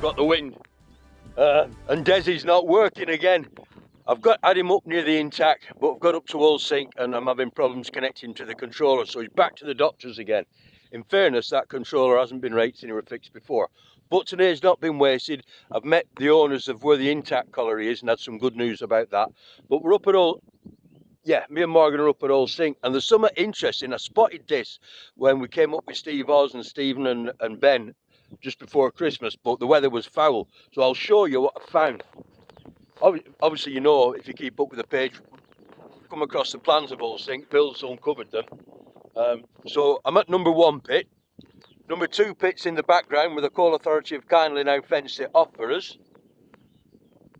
got the wind. And Desi's not working again. I've had him up near the intact, but I've got up to all sync and I'm having problems connecting to the controller, so he's back to the doctors again. In fairness, that controller hasn't been rated or fixed before. But today's not been wasted. I've met the owners of where the intact colliery is and had some good news about that. But we're up at all, yeah, me and Morgan are up at all sync, and there's something interesting. I spotted this when we came up with Steve Oz and Stephen and Ben just before Christmas, but the weather was foul. So I'll show you what I found. Obviously, you know, if you keep up with the page, come across the plans of all sync. Bill's uncovered them. So I'm at number 1 pit. Number 2 pit's in the background where the Coal Authority have kindly now fenced it off for us.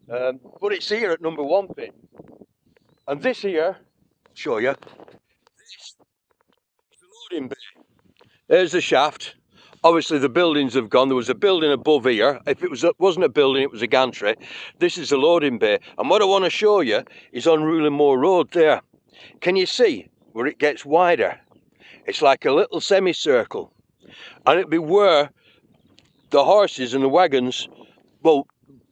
But it's here at number 1 pit. And this here, I'll show you, this is the loading bay. There's the shaft. Obviously the buildings have gone. There was a building above here. If it wasn't a building, it was a gantry. This is the loading bay. And what I want to show you is on Rooley Moor Road there. Can you see where it gets wider? It's like a little semicircle. And it'd be where the horses and the wagons, well,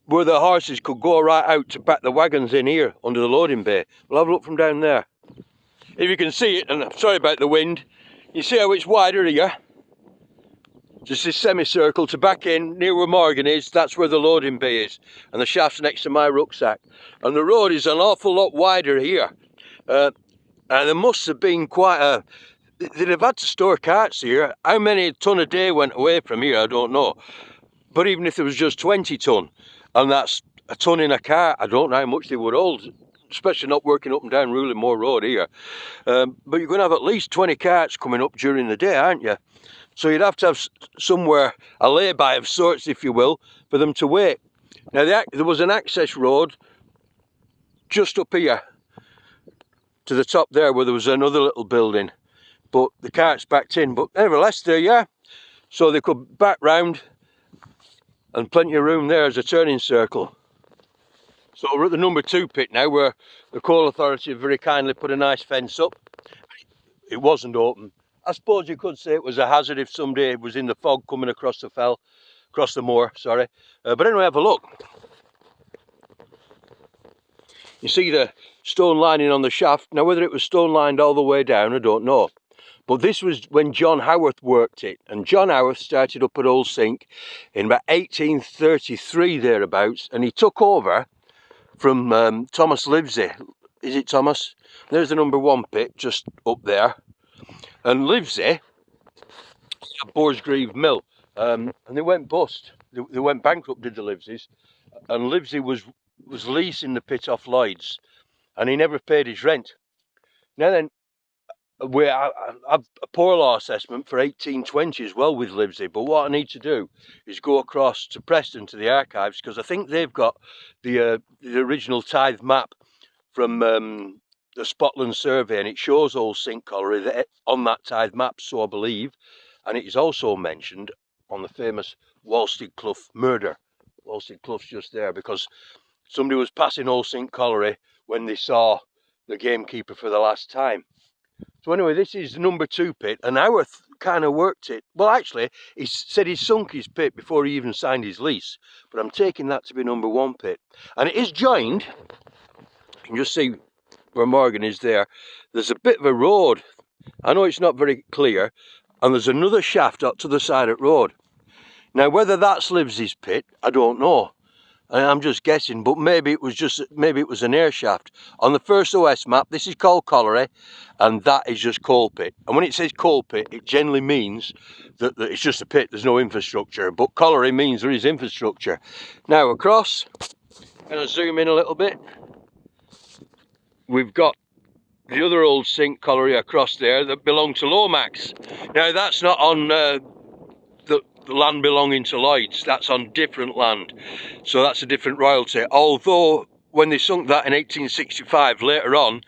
where the horses could go right out to pack the wagons in here under the loading bay. We'll have a look from down there. If you can see it, and I'm sorry about the wind, you see how it's wider here? Just this semicircle to back in near where Morgan is, that's where the loading bay is. And the shaft's next to my rucksack. And the road is an awful lot wider here. And there must have been quite a... They'd have had to store carts here. How many ton a day went away from here, I don't know. But even if there was just 20 ton, and that's a ton in a cart, I don't know how much they would hold, especially not working up and down Rooley Moor Road here. But you're going to have at least 20 carts coming up during the day, aren't you? So you'd have to have somewhere, a lay-by of sorts, if you will, for them to wait. Now, there was an access road just up here to the top there where there was another little building, but the cart's backed in. But nevertheless, there you are. So they could back round, and plenty of room there as a turning circle. So we're at the number 2 pit now, where the Coal Authority have very kindly put a nice fence up. It wasn't open. I suppose you could say it was a hazard if somebody was in the fog coming across the across the moor, sorry. But anyway, have a look. You see the stone lining on the shaft. Now, whether it was stone lined all the way down, I don't know. But this was when John Howarth worked it. And John Howarth started up at Old Sink in about 1833 thereabouts. And he took over from Thomas Livesey. Is it Thomas? There's the number 1 pit just up there. And Livesey had Boarsgreave Mill, and they went bust. They went bankrupt, did the Liveseys, and Livesey was leasing the pit off Lloyd's, and he never paid his rent. Now then, I have a poor law assessment for 1820 as well with Livesey, but what I need to do is go across to Preston to the archives, because I think they've got the original tithe map from the Spotland survey, and it shows Old Sink Colliery on that tithe map, so I believe, and it is also mentioned on the famous Walstead Clough murder. Walstead Clough's just there because somebody was passing Old Sink Colliery when they saw the gamekeeper for the last time. So anyway, this is number 2 pit, and Howarth kind of worked it. Well, actually, he said he sunk his pit before he even signed his lease, but I'm taking that to be number 1 pit. And it is joined, you can just see where Morgan is there. There's a bit of a road. I know it's not very clear, and there's another shaft up to the side of the road. Now, whether that's Livesey's pit, I don't know. I'm just guessing, but maybe it was an air shaft. On the first OS map, this is called Colliery, and that is just coal pit. And when it says coal pit, it generally means that it's just a pit, there's no infrastructure. But Colliery means there is infrastructure. Now across, I'm going to zoom in a little bit. We've got the other Old Sink Colliery across there that belonged to Lomax. Now that's not on the land belonging to Lloyd's, that's on different land, so that's a different royalty. Although when they sunk that in 1865, later on,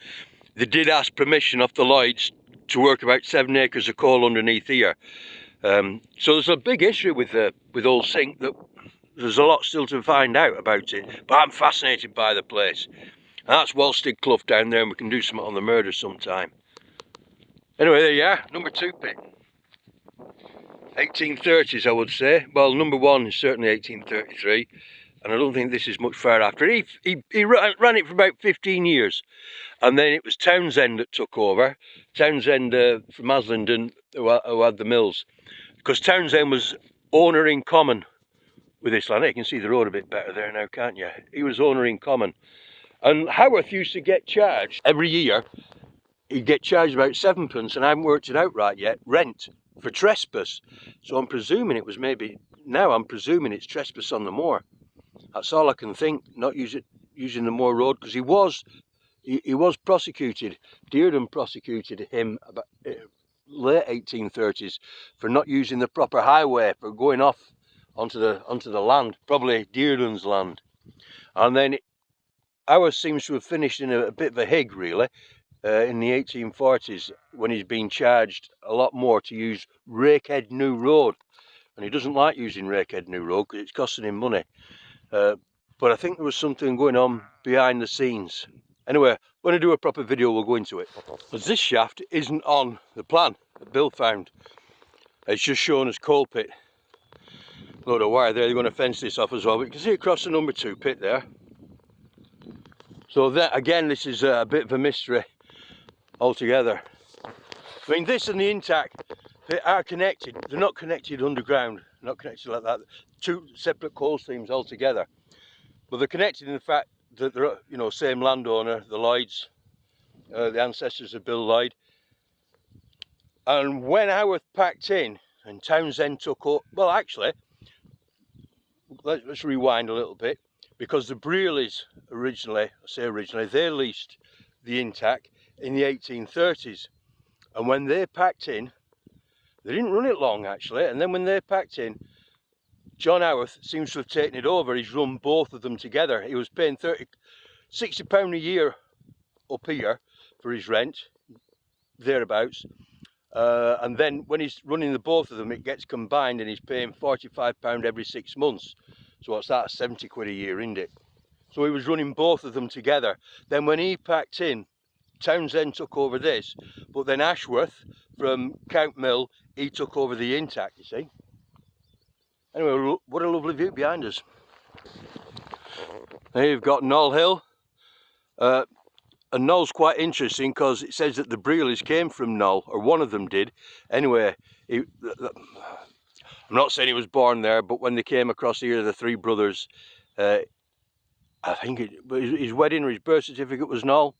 they did ask permission of the Lloyd's to work about 7 acres of coal underneath here. So there's a big issue with Old Sink, that there's a lot still to find out about it, but I'm fascinated by the place. And that's Walstead Clough down there, and we can do something on the murder sometime. Anyway, there you are, number 2 pit. 1830s, I would say. Well, number one is certainly 1833, and I don't think this is much far after. He ran it for about 15 years, and then it was Townsend that took over. Townsend from Aslington, who had the mills, because Townsend was owner in common with this land. You can see the road a bit better there now, can't you? He was owner in common, and Howarth used to get charged every year. He'd get charged about 7p, and I haven't worked it out right yet, rent for trespass. So I'm presuming it was I'm presuming it's trespass on the moor. That's all I can think, not using the moor road, because he was prosecuted. Dearden prosecuted him about late 1830s for not using the proper highway, for going off onto the land, probably Dearden's land. And then ours seems to have finished in a bit of a hig, really. In the 1840s, when he's been charged a lot more to use Rakehead New Road, and he doesn't like using Rakehead New Road because it's costing him money. But I think there was something going on behind the scenes. Anyway, when I do a proper video, we'll go into it. Because this shaft isn't on the plan that Bill found. It's just shown as coal pit. Load of wire there. They're going to fence this off as well. But you can see across the number 2 pit there. So that, again, this is a bit of a mystery altogether. I mean, this and the intact, they are connected. They're not connected underground, not connected like that. 2 separate coal seams altogether. But they're connected in the fact that they're, you know, same landowner, the Lloyds, the ancestors of Bill Lloyd. And when Howarth packed in and Townsend took up, well, actually, let's rewind a little bit, because the Brearleys originally, they leased the intact in the 1830s, and when they packed in, they didn't run it long actually, and then when they packed in, John Howarth seems to have taken it over. He's run both of them together. He was paying £60 a year up here for his rent, thereabouts, and then when he's running the both of them, it gets combined and he's paying £45 every 6 months. So what's that, 70 quid a year, isn't it? So he was running both of them together. Then when he packed in, Townsend took over this, but then Ashworth from Count Mill, he took over the intact, you see. Anyway, what a lovely view behind us. There you've got Knoll Hill. And Knoll's quite interesting because it says that the Brearleys came from Knoll, or one of them did. Anyway, I'm not saying he was born there, but when they came across here, the 3 brothers, I think his wedding or his birth certificate was Knoll.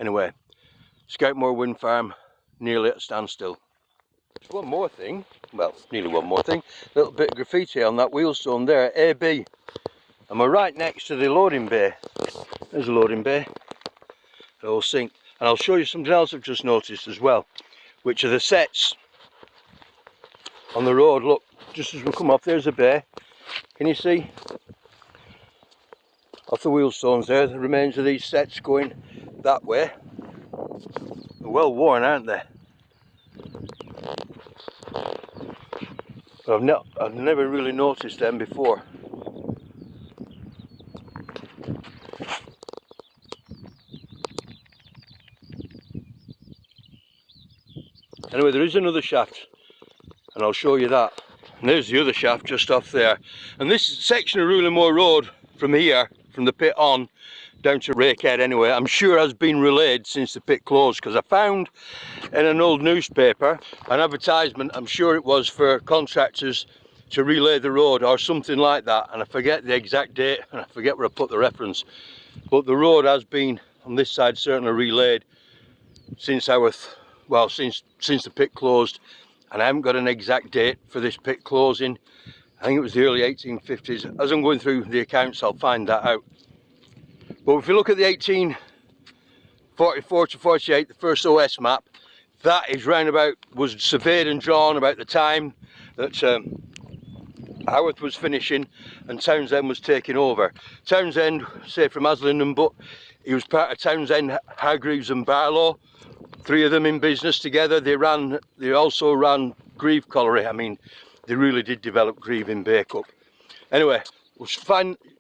Anyway, Scoutmore Wind Farm, nearly at a standstill. One more thing, well, nearly one more thing, a little bit of graffiti on that wheelstone there, AB. And we're right next to the loading bay. There's a loading bay, the whole sink. And I'll show you something else I've just noticed as well, which are the sets on the road. Look, just as we come off, there's a bay. Can you see? Off the wheelstones there, the remains of these sets going that way. They're well worn, aren't they? But I've never really noticed them before. Anyway, there is another shaft, and I'll show you that. And there's the other shaft just off there. And this section of Rooley Moor Road from here, from the pit on, down to Rakehead anyway, I'm sure has been relayed since the pit closed, because I found in an old newspaper an advertisement, I'm sure it was for contractors to relay the road or something like that, and I forget the exact date and I forget where I put the reference, but the road has been on this side certainly relayed since since the pit closed, and I haven't got an exact date for this pit closing. I think it was the early 1850s. As I'm going through the accounts, I'll find that out. But if you look at the 1844 to 48, the first OS map, that is round about, was surveyed and drawn about the time that Howarth was finishing and Townsend was taking over. Townsend, say from Aslington, but he was part of Townsend, Hargreaves and Barlow, 3 of them in business together. They also ran Grieve Colliery. I mean, they really did develop Grieve in Bacup. Anyway, we'll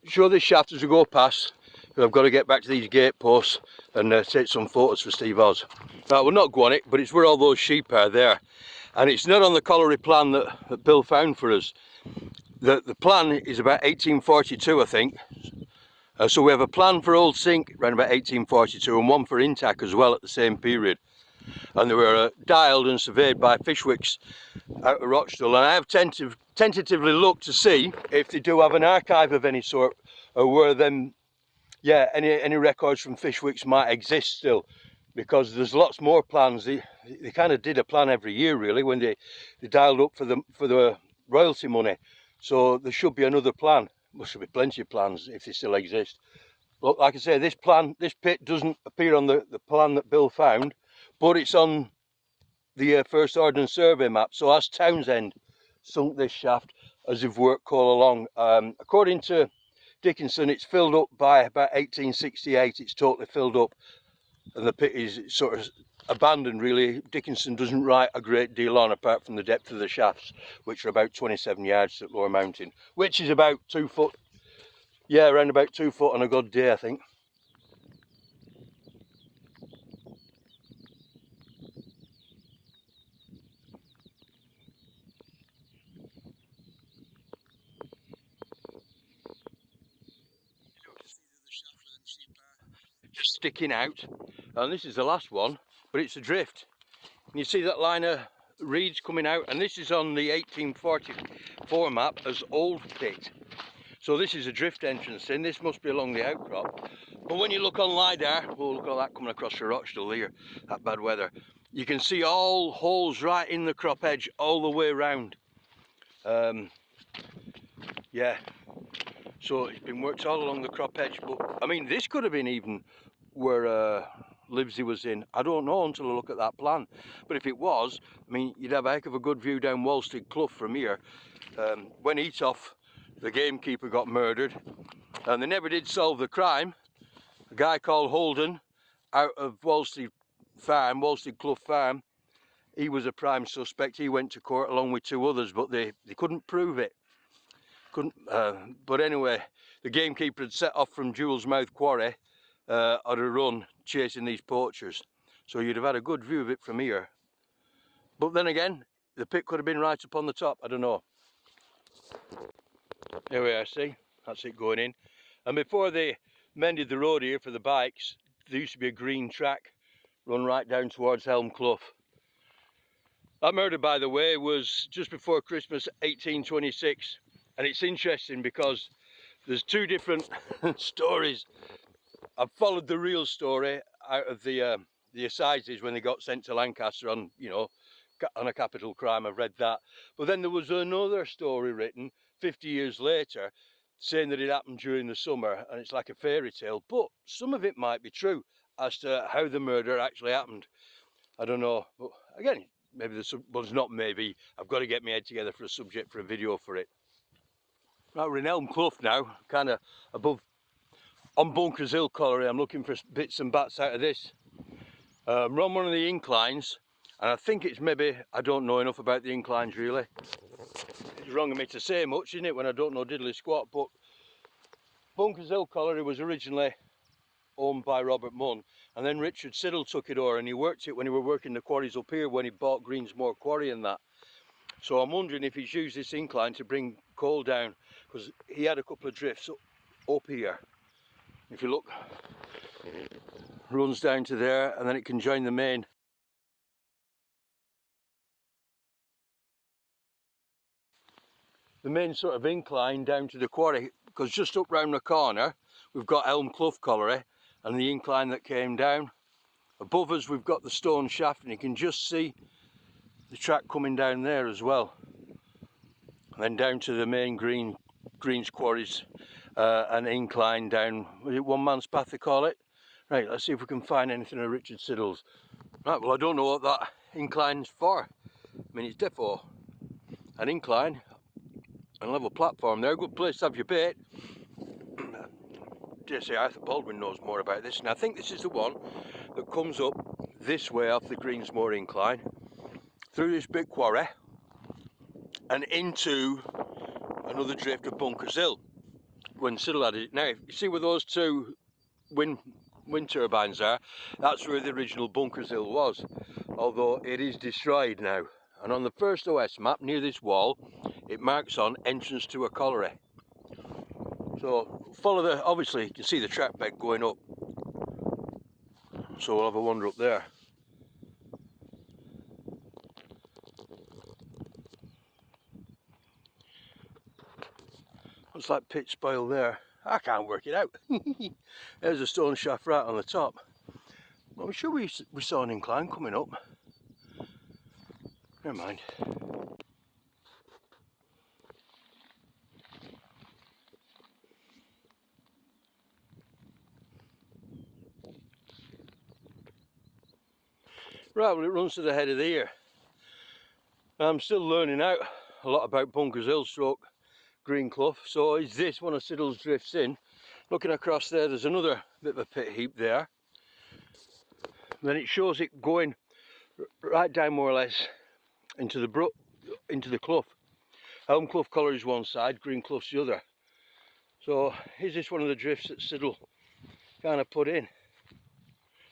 show this shaft as we go past. I've got to get back to these gate posts and take some photos for Steve Oz. Now, we'll not go on it, but it's where all those sheep are there. And it's not on the colliery plan that Bill found for us. The plan is about 1842, I think. So we have a plan for Old Sink around about 1842 and one for Intac as well at the same period. And they were dialled and surveyed by Fishwicks out of Rochdale. And I have tentatively looked to see if they do have an archive of any sort, or where them, yeah, any records from Fishwicks might exist still. Because there's lots more plans. They kind of did a plan every year really when they dialed up for the royalty money. So there should be another plan. There should be plenty of plans if they still exist. But like I say, this pit doesn't appear on the plan that Bill found, but it's on the First Ordnance Survey map. So as Townsend sunk this shaft as they've worked all along. According to Dickinson, it's filled up by about 1868. It's totally filled up. And the pit is sort of abandoned really. Dickinson doesn't write a great deal on apart from the depth of the shafts, which are about 27 yards at Lower Mountain, which is about 2 foot, yeah, around about 2 foot on a good day, I think. Just sticking out, and this is the last one, but it's a drift. And you see that line of reeds coming out, and this is on the 1844 map as Old Pit. So this is a drift entrance in. This must be along the outcrop. But when you look on LiDAR, oh look at that coming across the Rochdale here, that bad weather. You can see all holes right in the crop edge all the way around. Yeah, so it's been worked all along the crop edge. But I mean, this could have been even where Livesey was in. I don't know until I look at that plan. But if it was, I mean, you'd have a heck of a good view down Walstead Clough from here. When Eatoff, the gamekeeper, got murdered, and they never did solve the crime. A guy called Holden out of Walstead Clough Farm, he was a prime suspect. He went to court along with 2 others, but they couldn't prove it. But anyway, the gamekeeper had set off from Jewel's Mouth Quarry on a run chasing these poachers. So you'd have had a good view of it from here. But then again, the pit could have been right up on the top, I don't know. There we are, see, that's it going in. And before they mended the road here for the bikes, there used to be a green track run right down towards Helm Clough. That murder, by the way, was just before Christmas 1826. And it's interesting because there's 2 different stories. I've followed the real story out of the assizes when they got sent to Lancaster on, you know, on a capital crime. I've read that. But then there was another story written 50 years later saying that it happened during the summer, and it's like a fairy tale. But some of it might be true as to how the murder actually happened. I don't know. But again, maybe well, it's not maybe. I've got to get my head together for a subject for a video for it. Right, we're in Elm Clough now, kind of above on Bunkers Hill Colliery. I'm looking for bits and bats out of this. We're on one of the inclines, and I think it's maybe, I don't know enough about the inclines really. It's wrong of me to say much, isn't it, when I don't know diddly squat, but Bunkers Hill Colliery was originally owned by Robert Munn, and then Richard Siddle took it over, and he worked it when he were working the quarries up here when he bought Greensmoor Quarry and that. So I'm wondering if he's used this incline to bring coal down, because he had a couple of drifts up here. If you look, runs down to there, and then it can join the main. The main sort of incline down to the quarry, because just up round the corner we've got Elm Clough Colliery and the incline that came down. Above us we've got the stone shaft, and you can just see the track coming down there as well. And then down to the main Greens quarries, an incline down, was it One Man's Path they call it? Right, let's see if we can find anything of Richard Siddle's. Right, well I don't know what that incline's for. I mean, it's defo an incline and level platform there, good place to have your bait. Dare say Arthur Baldwin knows more about this, and I think this is the one that comes up this way off the Greensmoor incline, through this big quarry and into another drift of Bunkers Hill when Siddle had it. Now you see where those 2 wind turbines are, that's where the original Bunkers Hill was, although it is destroyed now. and on the first OS map near this wall it marks on entrance to a colliery. So follow the, obviously you can see the track bed going up, so we'll have a wander up there. Looks like pit spoil there. I can't work it out. There's a stone shaft right on the top. I'm sure we saw an incline coming up. Never mind. Right, well it runs to the head of the ear. I'm still learning out a lot about Bunkers Hill stroke Green Clough. So is this one of Siddle's drifts in? Looking across there, there's another bit of a pit heap there. Then it shows it going right down more or less into the brook, into the clough. Elm Clough Colliery is one side, Green Clough's the other. So is this one of the drifts that Siddle kind of put in?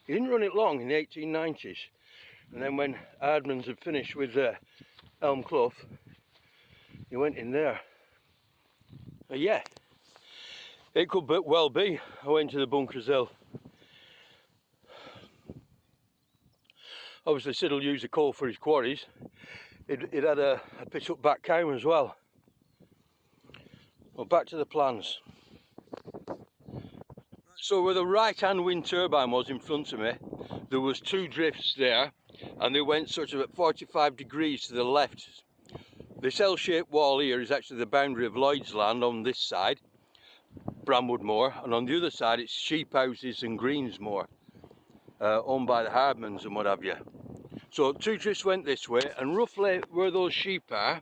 He didn't run it long in the 1890s, and then when Hardman's had finished with Elm Clough, he went in there. Yeah, it could well be I went to the Bunkers Hill. Obviously Siddle used the coal for his quarries. It had a pit up back cow as well. Well, back to the plans. So where the right hand wind turbine was in front of me, there was two drifts there, and they went sort of at 45 degrees to the left. This L-shaped wall here is actually the boundary of Lloyd's land on this side, Bramwood Moor, and on the other side it's sheep houses and Greens Moor, owned by the Hardmans and what have you. So two drifts went this way, and roughly where those sheep are,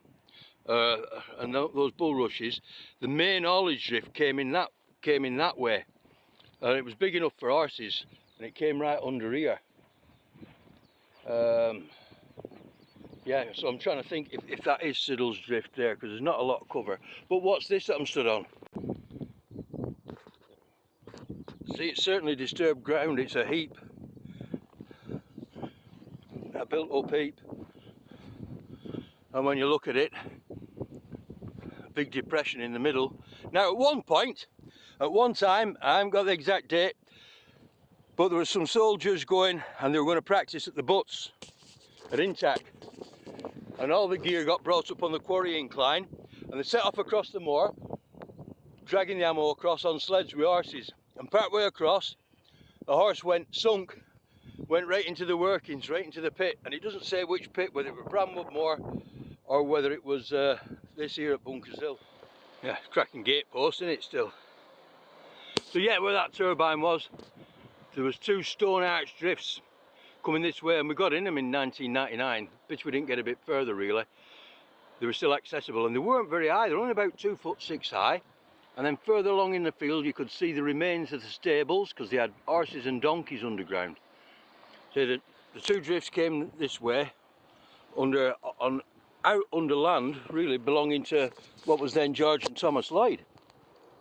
and those bulrushes, the main haulage drift came in that way, and it was big enough for horses, and it came right under here. Yeah, so I'm trying to think if that is Siddle's drift there, because there's not a lot of cover. But what's this that I'm stood on? See, it's certainly disturbed ground. It's a heap, a built up heap, and when you look at it, a big depression in the middle. Now at one time, I haven't got the exact date, but there were some soldiers going, and they were going to practice at the Butts at Intac, and all the gear got brought up on the quarry incline, and they set off across the moor, dragging the ammo across on sleds with horses. And part way across, the horse went right into the workings, right into the pit. And it doesn't say which pit, whether it was Bramwood Moor or whether it was this here at Bunkers Hill. Yeah, cracking gate post in it still. So yeah, where that turbine was, there was two stone arch drifts coming this way, and we got in them in 1999, which we didn't get a bit further really. They were still accessible, and they weren't very high. They're only about 2'6" high. And then further along in the field you could see the remains of the stables, because they had horses and donkeys underground. So the two drifts came this way, out under land, really belonging to what was then George and Thomas Lloyd.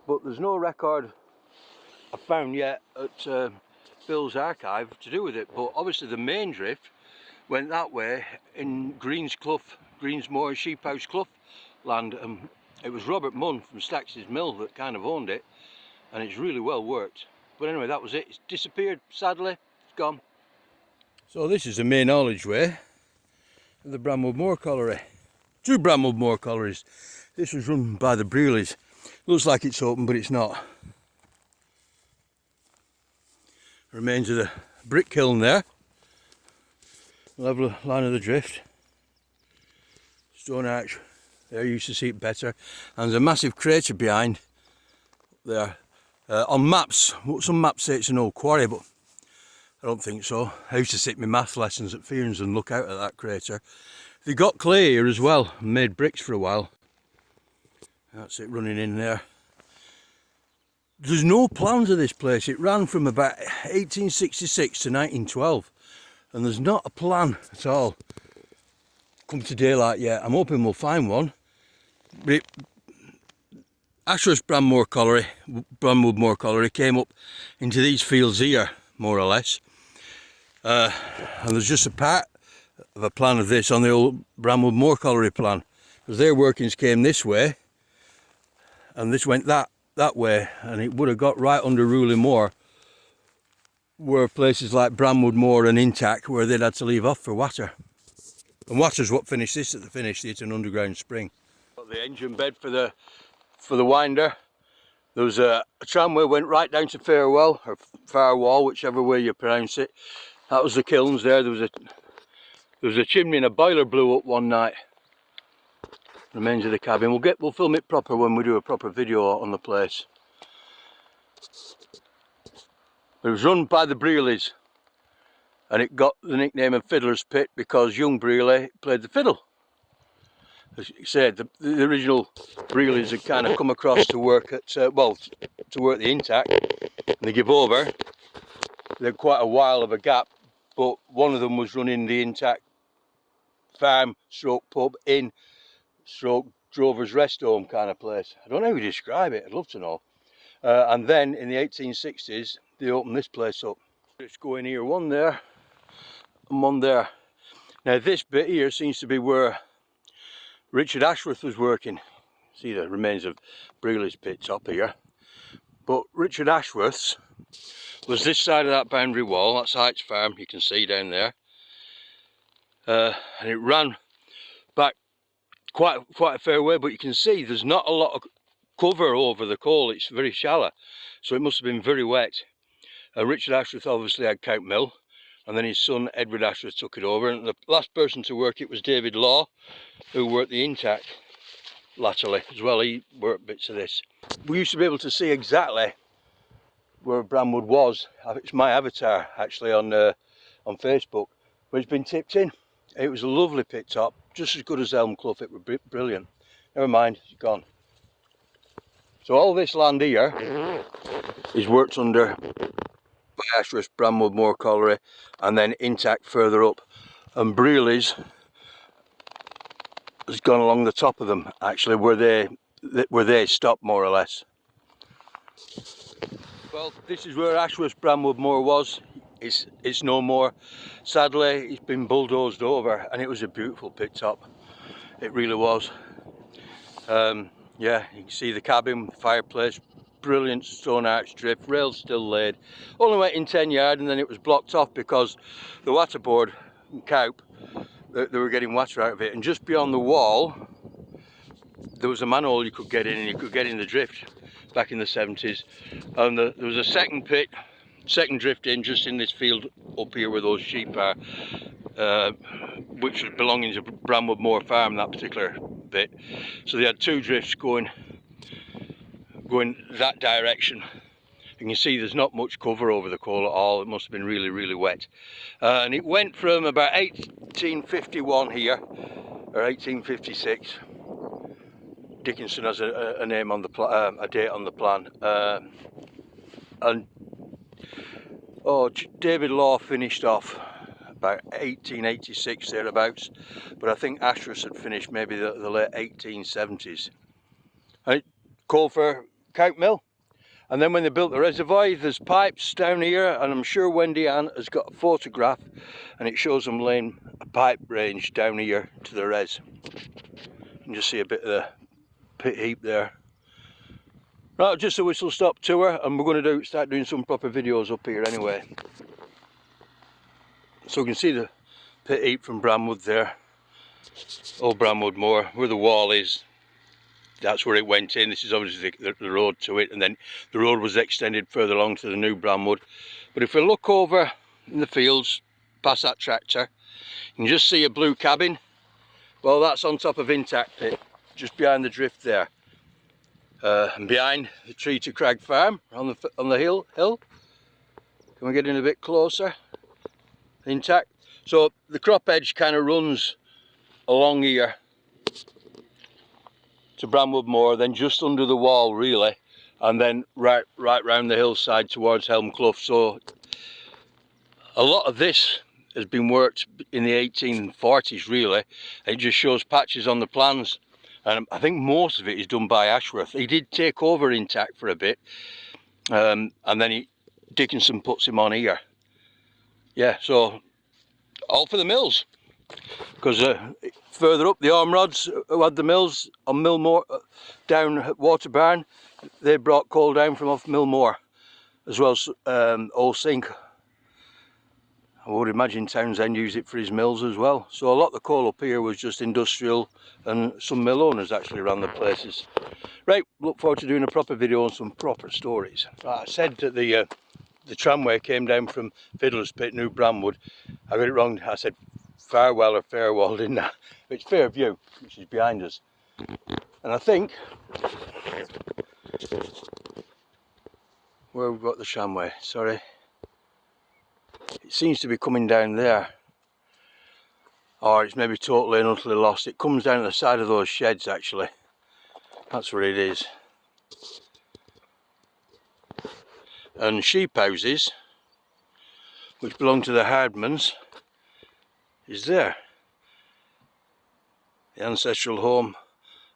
But there's no record I've found yet at Bill's archive to do with it. But obviously the main drift went that way in Greens Moor, Sheep House Clough land. It was Robert Munn from Stax's Mill that kind of owned it, and it's really well worked. But anyway, that was it. It's disappeared, sadly. It's gone. So this is the main haulage way of the Bramwood Moor Colliery. Two Bramwood Moor collieries. This was run by the Brewerleys. Looks like it's open, but it's not. Remains of the brick kiln there. Level line of the drift. Stone arch. There, you used to see it better. And there's a massive crater behind there. On maps, some maps say it's an old quarry, but I don't think so. I used to sit my math lessons at Fearns and look out at that crater. They got clay here as well, and made bricks for a while. That's it running in there. There's no plans of this place. It ran from about 1866 to 1912, and there's not a plan at all come to daylight yet. I'm hoping we'll find one. But Ashurst Bramwood Moor Colliery came up into these fields here, more or less. And there's just a part of a plan of this on the old Bramwood Moor Colliery plan, because their workings came this way and this went that way, and it would have got right under Rooley Moor, where places like Bramwood Moor and Intact, where they'd had to leave off for water. And water's what finished this at the finish. It's an underground spring. Got the engine bed for the winder. There was a tramway went right down to Farewell, or Farewall, whichever way you pronounce it. That was the kilns there. There was a chimney and a boiler blew up one night. Remains of the cabin. We'll film it proper when we do a proper video on the place. It was run by the Brealeys, and it got the nickname of Fiddler's Pit because young Brealey played the fiddle. As you said, the original Brealeys had kind of come across to work at to work the Intact, and they gave over. They had quite a while of a gap, but one of them was running the Intact farm stroke pub in stroke Drover's Rest Home kind of place. I don't know how you describe it, I'd love to know. And then in the 1860s they opened this place up. Just go in here, one there and one there. Now this bit here seems to be where Richard Ashworth was working. See the remains of Brealey's pit top here. But Richard Ashworth's was this side of that boundary wall. That's Heights Farm, you can see down there. And it ran back quite a fair way, but you can see there's not a lot of cover over the coal. It's very shallow, so it must have been very wet. Richard Ashworth obviously had Count Mill, and then his son Edward Ashworth took it over, and the last person to work it was David Law, who worked the Intact latterly as well. He worked bits of this. We used to be able to see exactly where Bramwood was. It's my avatar actually on Facebook, but it's been tipped in. It was a lovely pit top, just as good as Elm Clough. It was brilliant. Never mind, it's gone. So all this land here is worked under by Ashworth, Bramwood Moor Colliery, and then Intact further up. And Brealey's has gone along the top of them, actually, where they stopped more or less. Well, this is where Ashworth Bramwood Moor was. It's no more. Sadly, it's been bulldozed over, and it was a beautiful pit top. It really was. Yeah, you can see the cabin, fireplace, brilliant stone arch drift, rails still laid. Only went in 10 yard, and then it was blocked off because the water board and Cowp, they were getting water out of it. And just beyond the wall, there was a manhole you could get in, and you could get in the drift back in the 70s. And there was a second drift in just in this field up here where those sheep are, which was belonging to Bramwood Moor Farm, that particular bit. So they had two drifts going that direction. You can see there's not much cover over the coal at all. It must have been really, really wet. And it went from about 1851 here, or 1856. Dickinson has a name on the a date on the plan. And David Law finished off about 1886 thereabouts, but I think Ashworth had finished maybe the late 1870s. And coal for Count Mill. And then when they built the reservoir, there's pipes down here, and I'm sure Wendy Ann has got a photograph, and it shows them laying a pipe range down here to the res. You can just see a bit of the pit heap there. Right, just a whistle stop tour, and we're going to start doing some proper videos up here anyway. So you can see the pit heap from Bramwood there, old Bramwood Moor, where the wall is. That's where it went in. This is obviously the road to it, and then the road was extended further along to the new Bramwood. But if we look over in the fields, past that tractor, you can just see a blue cabin. Well, that's on top of Intact Pit, just behind the drift there. And behind the Tree to Crag Farm on the hill. Can we get in a bit closer? Intact. So the crop edge kind of runs along here to Bramwood Moor, then just under the wall really, and then right round the hillside towards Helm Clough. So a lot of this has been worked in the 1840s really. It just shows patches on the plans, and I think most of it is done by Ashworth. He did take over Intact for a bit, and then Dickinson puts him on here. Yeah, so all for the mills. because further up the arm rods who had the mills on Mill Moor, down at Waterbarn, they brought coal down from off Mill Moor, as well as Old Sink. I would imagine Townsend used it for his mills as well. So a lot of the coal up here was just industrial, and some mill owners actually ran the places. Right, look forward to doing a proper video on some proper stories. Right, I said that the tramway came down from Fiddler's Pit, New Bramwood. I got it wrong. I said Farewell or Fairwell, didn't I? It's Fairview, which is behind us. And I think where we've got the tramway, sorry, it seems to be coming down there, or it's maybe totally and utterly lost. It comes down the side of those sheds actually. That's where it is. And sheep houses, which belong to the Hardmans, is there. The ancestral home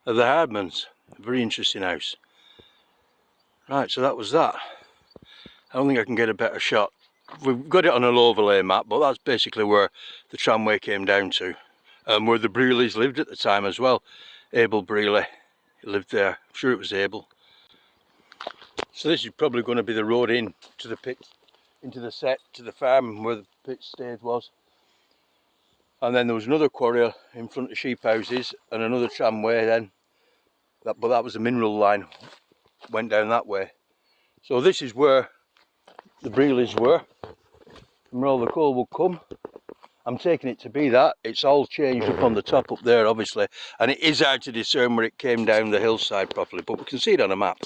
of the Hardmans. A very interesting house. Right, so that was that. I don't think I can get a better shot. We've got it on an overlay map, but that's basically where the tramway came down to. And where the Brealeys lived at the time as well. Abel Brealey lived there. I'm sure it was Abel. So this is probably going to be the road in to the pit, into the set, to the farm where the pit stage was. And then there was another quarry in front of sheep houses and another tramway then. But that was the mineral line, went down that way. So this is where the Brealeys were, and where all the coal would come. I'm taking it to be that. It's all changed up on the top up there obviously, and it is hard to discern where it came down the hillside properly, but we can see it on a map.